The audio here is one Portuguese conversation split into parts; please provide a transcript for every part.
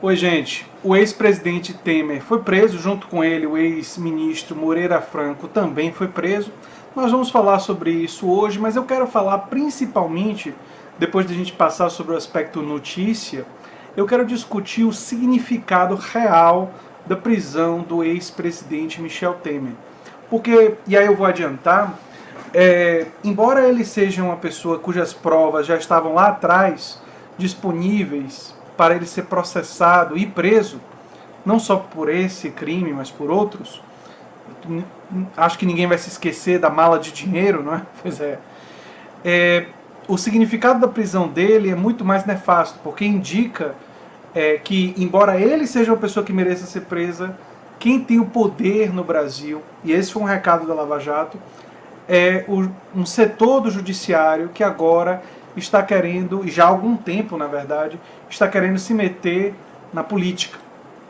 Oi, gente. O ex-presidente Temer foi preso, junto com ele o ex-ministro Moreira Franco também foi preso. Nós vamos falar sobre isso hoje, mas eu quero falar principalmente, depois de a gente passar sobre o aspecto notícia, eu quero discutir o significado real da prisão do ex-presidente Michel Temer. Porque, e aí eu vou adiantar, embora ele seja uma pessoa cujas provas já estavam lá atrás disponíveis para ele ser processado e preso, não só por esse crime, mas por outros. Acho que ninguém vai se esquecer da mala de dinheiro, não é? Pois é. O significado da prisão dele é muito mais nefasto, porque indica que, embora ele seja uma pessoa que mereça ser presa, quem tem o poder no Brasil, e esse foi um recado da Lava Jato, é um setor do judiciário que agora está querendo, e já há algum tempo, na verdade, está querendo se meter na política.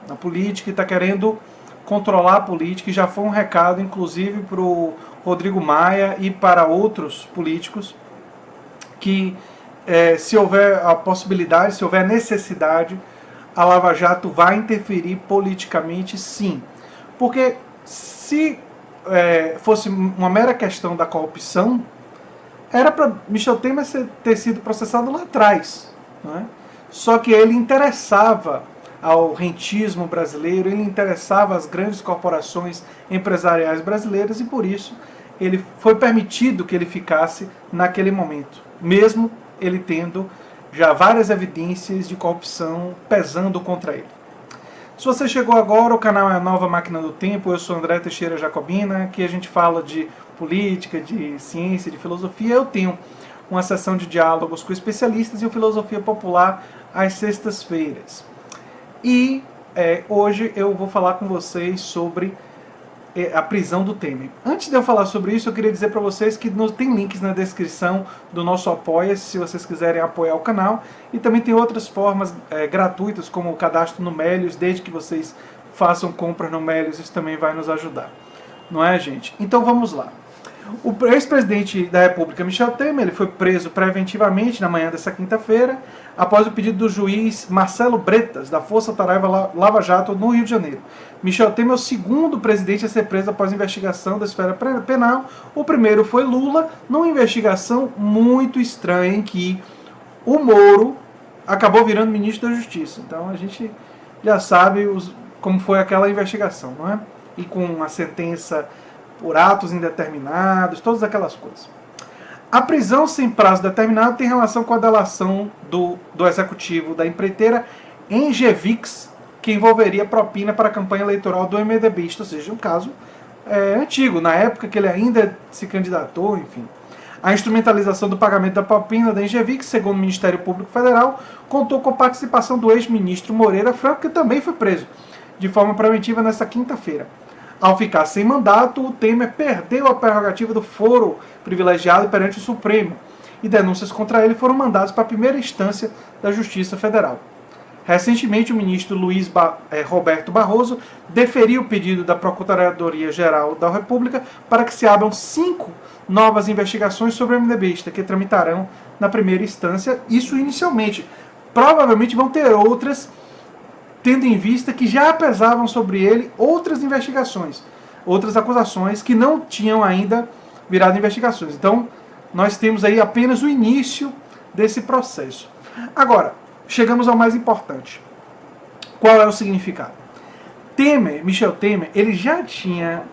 Na política e está querendo controlar a política, e já foi um recado, inclusive, para o Rodrigo Maia e para outros políticos, que se houver a possibilidade, se houver necessidade, a Lava Jato vai interferir politicamente, sim. Porque se fosse uma mera questão da corrupção, era para Michel Temer ter sido processado lá atrás, não é? Só que ele interessava ao rentismo brasileiro, ele interessava às grandes corporações empresariais brasileiras, e por isso ele foi permitido que ele ficasse naquele momento, mesmo ele tendo já várias evidências de corrupção pesando contra ele. Se você chegou agora, o canal é a Nova Máquina do Tempo, eu sou André Teixeira Jacobina, aqui a gente fala de política, de ciência, de filosofia. Eu tenho uma sessão de diálogos com especialistas e o Filosofia Popular às sextas-feiras. E hoje eu vou falar com vocês sobre a prisão do Temer. Antes de eu falar sobre isso, eu queria dizer para vocês que tem links na descrição do nosso Apoia-se, se vocês quiserem apoiar o canal, e também tem outras formas gratuitas, como o cadastro no Melios, desde que vocês façam compras no Melios, isso também vai nos ajudar. Não é, gente? Então vamos lá. O ex-presidente da República, Michel Temer, ele foi preso preventivamente na manhã dessa quinta-feira, após o pedido do juiz Marcelo Bretas, da Força Tarefa Lava Jato, no Rio de Janeiro. Michel Temer é o segundo presidente a ser preso após investigação da esfera penal. O primeiro foi Lula, numa investigação muito estranha, em que o Moro acabou virando ministro da Justiça. Então a gente já sabe como foi aquela investigação, não é? E com a sentença por atos indeterminados, todas aquelas coisas. A prisão sem prazo determinado tem relação com a delação do executivo da empreiteira Engevix, que envolveria propina para a campanha eleitoral do MDBista, ou seja, um caso antigo, na época que ele ainda se candidatou, enfim. A instrumentalização do pagamento da propina da Engevix, segundo o Ministério Público Federal, contou com a participação do ex-ministro Moreira Franco, que também foi preso de forma preventiva nesta quinta-feira. Ao ficar sem mandato, o Temer perdeu a prerrogativa do foro privilegiado perante o Supremo, e denúncias contra ele foram mandadas para a primeira instância da Justiça Federal. Recentemente, o ministro Roberto Barroso deferiu o pedido da Procuradoria-Geral da República para que se abram 5 novas investigações sobre o MDBista, que tramitarão na primeira instância, isso inicialmente. Provavelmente vão ter outras, tendo em vista que já pesavam sobre ele outras investigações, outras acusações que não tinham ainda virado investigações. Então, nós temos aí apenas o início desse processo. Agora, chegamos ao mais importante. Qual é o significado? Michel Temer, ele já tinha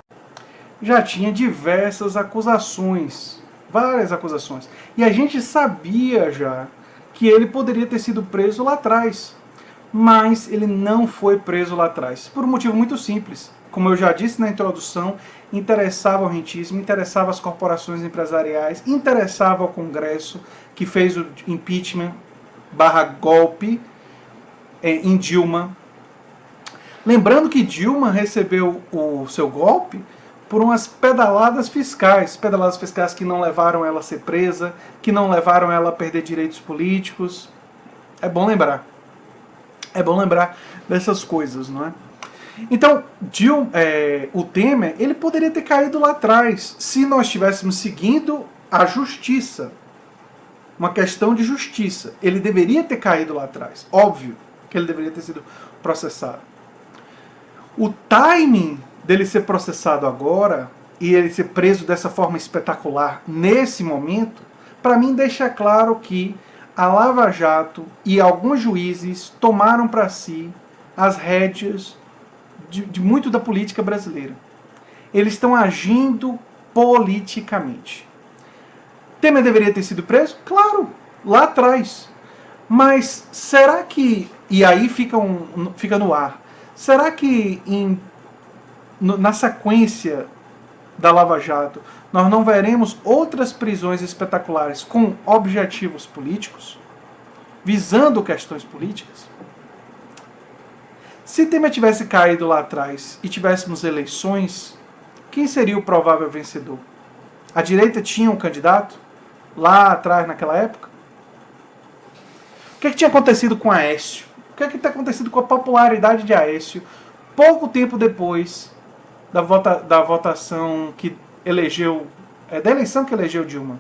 diversas acusações, várias acusações. E a gente sabia já que ele poderia ter sido preso lá atrás. Mas ele não foi preso lá atrás, por um motivo muito simples. Como eu já disse na introdução, interessava ao rentismo, interessava às corporações empresariais, interessava ao Congresso, que fez o impeachment /golpe em Dilma. Lembrando que Dilma recebeu o seu golpe por umas pedaladas fiscais que não levaram ela a ser presa, que não levaram ela a perder direitos políticos. É bom lembrar dessas coisas, não é? Então, o Temer, ele poderia ter caído lá atrás, se nós estivéssemos seguindo a justiça. Uma questão de justiça. Ele deveria ter caído lá atrás, óbvio. que ele deveria ter sido processado. O timing dele ser processado agora e ele ser preso dessa forma espetacular nesse momento, para mim deixa claro que a Lava Jato e alguns juízes tomaram para si as rédeas de muito da política brasileira. Eles estão agindo politicamente. Temer deveria ter sido preso? Claro, lá atrás. Mas será que, e aí fica no ar, será que na sequência da Lava Jato nós não veremos outras prisões espetaculares com objetivos políticos, visando questões políticas? Se Temer tivesse caído lá atrás e tivéssemos eleições, quem seria o provável vencedor? A direita tinha um candidato lá atrás, naquela época? O que tinha acontecido com Aécio? O que está acontecendo com a popularidade de Aécio pouco tempo depois da votação que elegeu, da eleição que elegeu Dilma?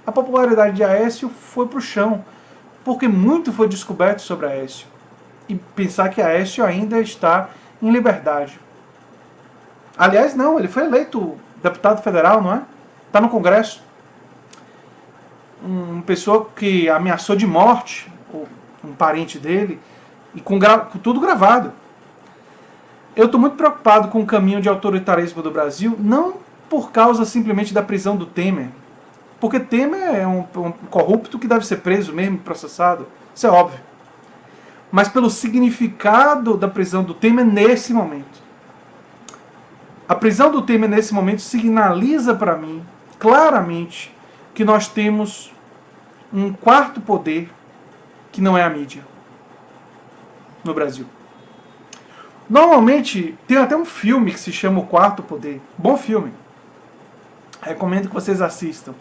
A popularidade de Aécio foi para o chão, porque muito foi descoberto sobre Aécio. E pensar que Aécio ainda está em liberdade. Aliás, não, ele foi eleito deputado federal, não é? Está no Congresso. Uma pessoa que ameaçou de morte um parente dele, e com tudo gravado. Eu estou muito preocupado com o caminho de autoritarismo do Brasil, não por causa simplesmente da prisão do Temer, porque Temer é um corrupto que deve ser preso mesmo, processado, isso é óbvio. Mas pelo significado da prisão do Temer nesse momento. A prisão do Temer nesse momento sinaliza para mim, claramente, que nós temos um quarto poder que não é a mídia no Brasil. Normalmente, tem até um filme que se chama O Quarto Poder. Bom filme. Recomendo que vocês assistam.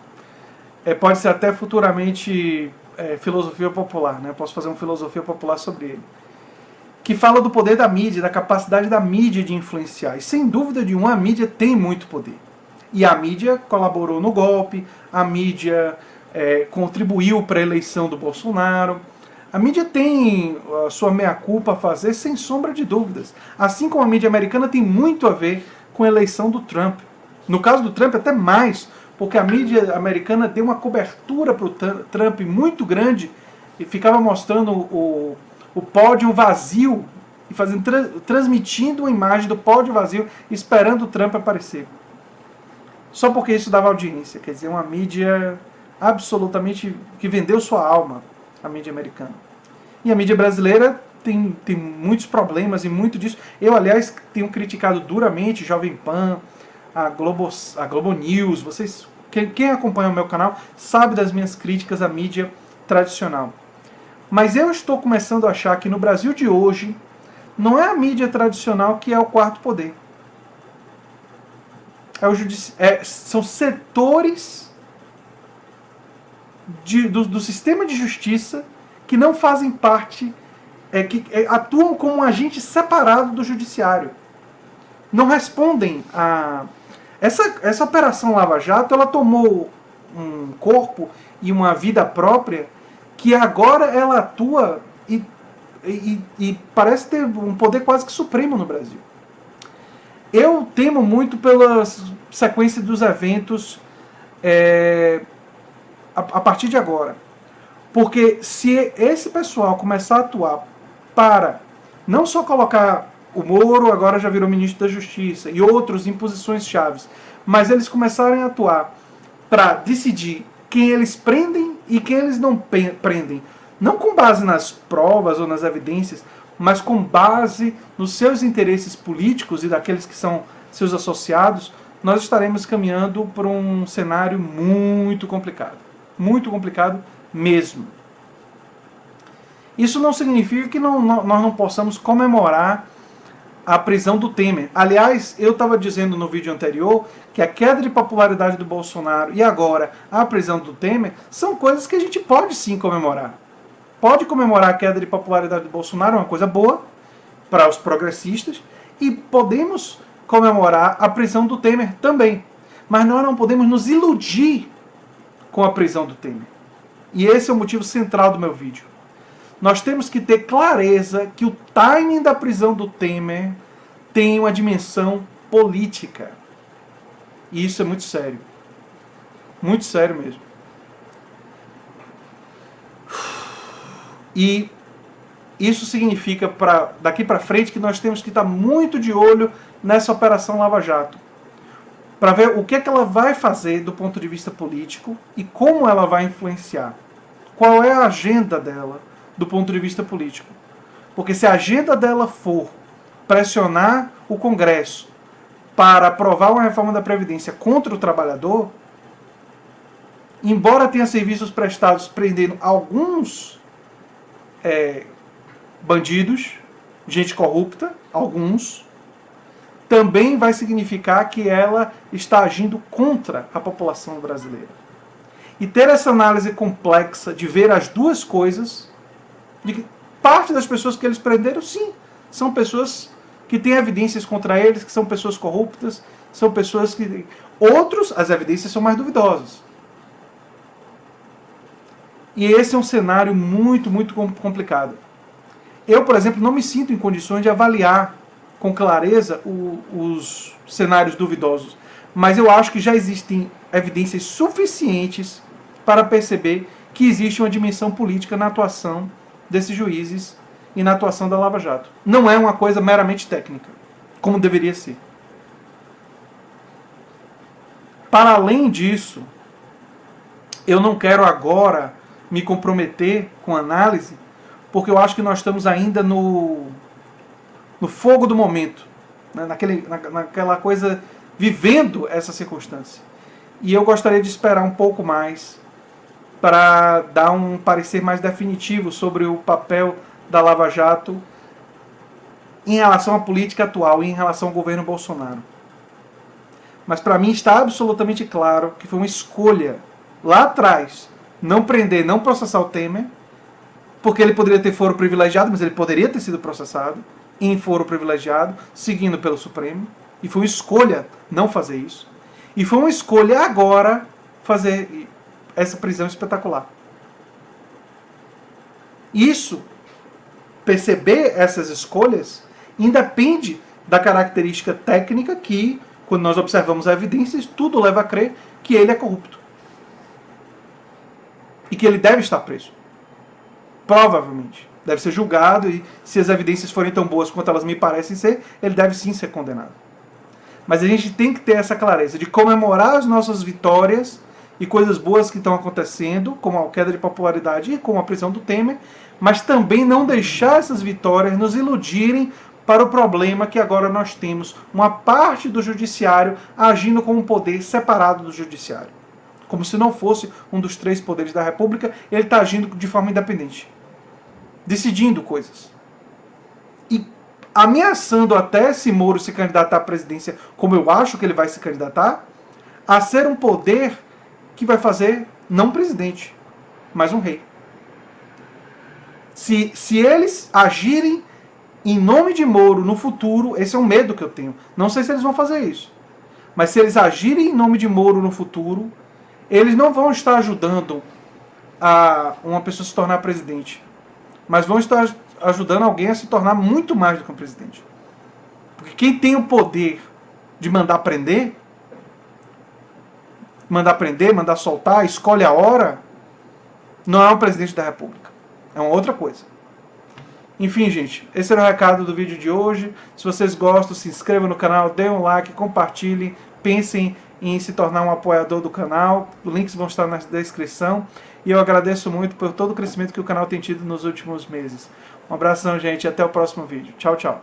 Pode ser até futuramente filosofia popular, né? Eu posso fazer uma filosofia popular sobre ele. Que fala do poder da mídia, da capacidade da mídia de influenciar. E sem dúvida nenhuma, a mídia tem muito poder. E a mídia colaborou no golpe, a mídia contribuiu para a eleição do Bolsonaro. A mídia tem a sua meia-culpa a fazer, sem sombra de dúvidas. Assim como a mídia americana tem muito a ver com a eleição do Trump. No caso do Trump, até mais, porque a mídia americana deu uma cobertura para o Trump muito grande e ficava mostrando o pódio vazio e transmitindo a imagem do pódio vazio, esperando o Trump aparecer. Só porque isso dava audiência. Quer dizer, uma mídia absolutamente que vendeu sua alma, a mídia americana. E a mídia brasileira tem muitos problemas e muito disso. Eu, aliás, tenho criticado duramente Jovem Pan, a Globo News. Vocês, quem acompanha o meu canal sabe das minhas críticas à mídia tradicional. Mas eu estou começando a achar que no Brasil de hoje não é a mídia tradicional que é o quarto poder. São setores do sistema de justiça que não fazem parte, que atuam como um agente separado do judiciário. Não respondem a... Essa operação Lava Jato, ela tomou um corpo e uma vida própria que agora ela atua e parece ter um poder quase que supremo no Brasil. Eu temo muito pela sequência dos eventos a partir de agora. Porque se esse pessoal começar a atuar para não só colocar o Moro, agora já virou ministro da Justiça, e outros em posições chaves, mas eles começarem a atuar para decidir quem eles prendem e quem eles não prendem, não com base nas provas ou nas evidências, mas com base nos seus interesses políticos e daqueles que são seus associados, nós estaremos caminhando por um cenário muito complicado mesmo. Isso não significa que nós não possamos comemorar a prisão do Temer. Aliás, eu estava dizendo no vídeo anterior que a queda de popularidade do Bolsonaro e agora a prisão do Temer são coisas que a gente pode sim comemorar. Pode comemorar a queda de popularidade do Bolsonaro, é uma coisa boa para os progressistas, e podemos comemorar a prisão do Temer também. Mas nós não podemos nos iludir com a prisão do Temer. E esse é o motivo central do meu vídeo. nós temos que ter clareza que o timing da prisão do Temer tem uma dimensão política. E isso é muito sério. Muito sério mesmo. E isso significa, daqui para frente, que nós temos que estar muito de olho nessa Operação Lava Jato, para ver o que é que ela vai fazer do ponto de vista político e como ela vai influenciar. Qual é a agenda dela do ponto de vista político. Porque se a agenda dela for pressionar o Congresso para aprovar uma reforma da Previdência contra o trabalhador, embora tenha serviços prestados prendendo alguns bandidos, gente corrupta, alguns, também vai significar que ela está agindo contra a população brasileira. E ter essa análise complexa de ver as duas coisas, de que parte das pessoas que eles prenderam, sim, são pessoas que têm evidências contra eles, que são pessoas corruptas, são pessoas que... Outros, as evidências são mais duvidosas. E esse é um cenário muito, muito complicado. Eu, por exemplo, não me sinto em condições de avaliar com clareza os cenários duvidosos, mas eu acho que já existem evidências suficientes para perceber que existe uma dimensão política na atuação desses juízes e na atuação da Lava Jato. Não é uma coisa meramente técnica, como deveria ser. Para além disso, eu não quero agora me comprometer com análise, porque eu acho que nós estamos ainda no fogo do momento, né? naquela coisa, vivendo essa circunstância. E eu gostaria de esperar um pouco mais para dar um parecer mais definitivo sobre o papel da Lava Jato em relação à política atual e em relação ao governo Bolsonaro. Mas para mim está absolutamente claro que foi uma escolha lá atrás não prender, não processar o Temer, porque ele poderia ter foro privilegiado, mas ele poderia ter sido processado em foro privilegiado, seguindo pelo Supremo. E foi uma escolha não fazer isso. E foi uma escolha agora fazer essa prisão espetacular. Isso, perceber essas escolhas, independe da característica técnica que, quando nós observamos a evidências, tudo leva a crer que ele é corrupto. E que ele deve estar preso. Provavelmente. Deve ser julgado e, se as evidências forem tão boas quanto elas me parecem ser, ele deve sim ser condenado. Mas a gente tem que ter essa clareza de comemorar as nossas vitórias e coisas boas que estão acontecendo, como a queda de popularidade e como a prisão do Temer, mas também não deixar essas vitórias nos iludirem para o problema que agora nós temos uma parte do judiciário agindo como um poder separado do judiciário. Como se não fosse um dos 3 poderes da República, ele está agindo de forma independente, decidindo coisas. E ameaçando até, se Moro se candidatar à presidência, como eu acho que ele vai se candidatar, a ser um poder que vai fazer, não presidente, mas um rei. Se eles agirem em nome de Moro no futuro, esse é um medo que eu tenho. Não sei se eles vão fazer isso. Mas se eles agirem em nome de Moro no futuro, eles não vão estar ajudando a uma pessoa se tornar presidente, mas vão estar ajudando alguém a se tornar muito mais do que um presidente. Porque quem tem o poder de mandar prender, mandar soltar, escolhe a hora, não é um presidente da República. É uma outra coisa. Enfim, gente, esse era o recado do vídeo de hoje. Se vocês gostam, se inscrevam no canal, dêem um like, compartilhem, pensem em se tornar um apoiador do canal. Os links vão estar na descrição. E eu agradeço muito por todo o crescimento que o canal tem tido nos últimos meses. Um abração, gente, e até o próximo vídeo. Tchau, tchau.